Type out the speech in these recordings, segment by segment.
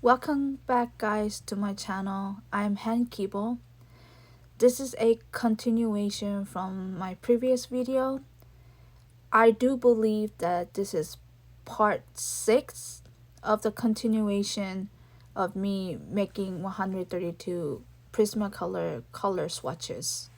Welcome back, guys, to my channel. I'm Han Kibo. This is a continuation from my previous video. I do believe that this is part 6 of the continuation of me making 132 Prismacolor color swatches.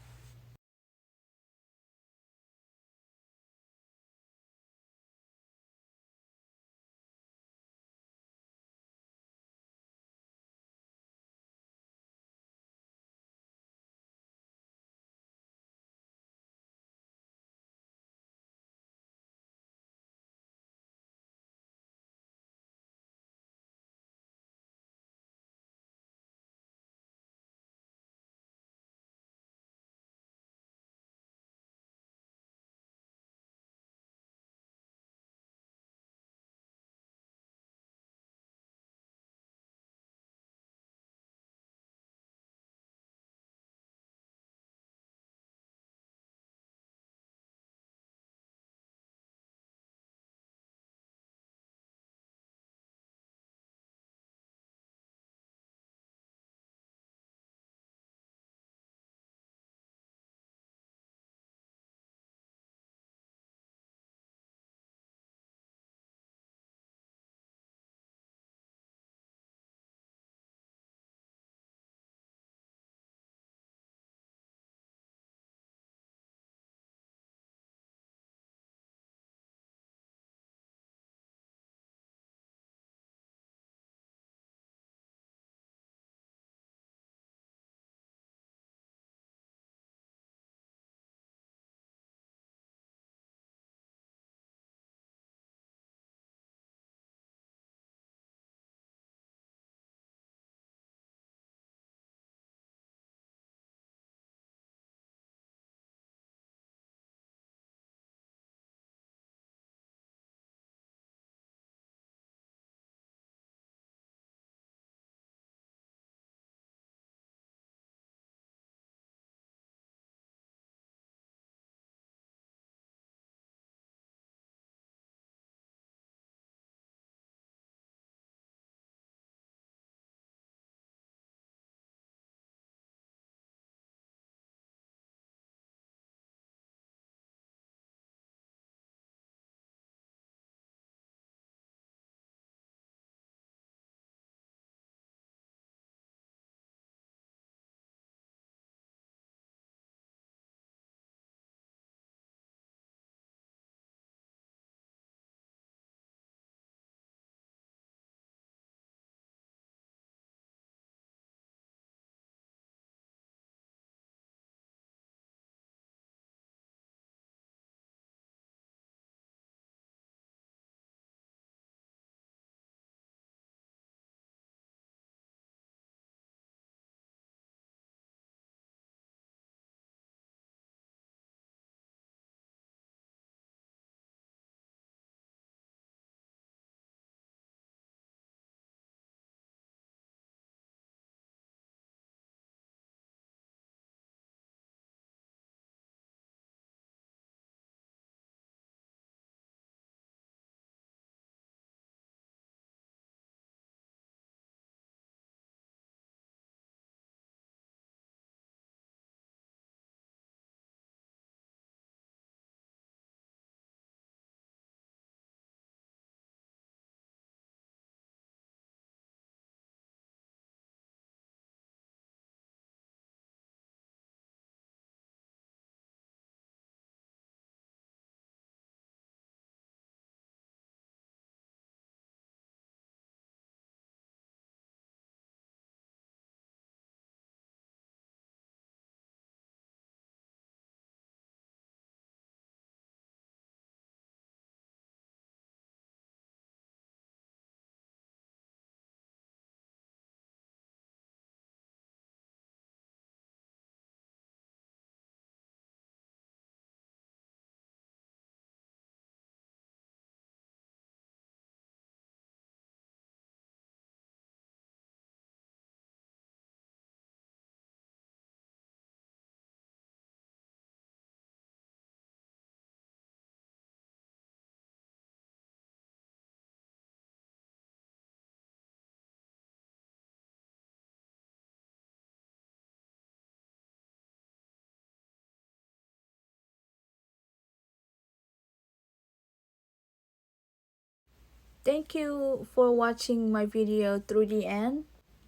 Thank you for watching my video through the end.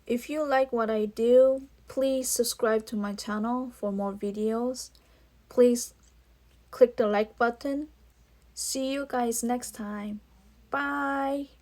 If you like what I do, please subscribe to my channel for more videos. Please click the like button. See you guys next time. Bye.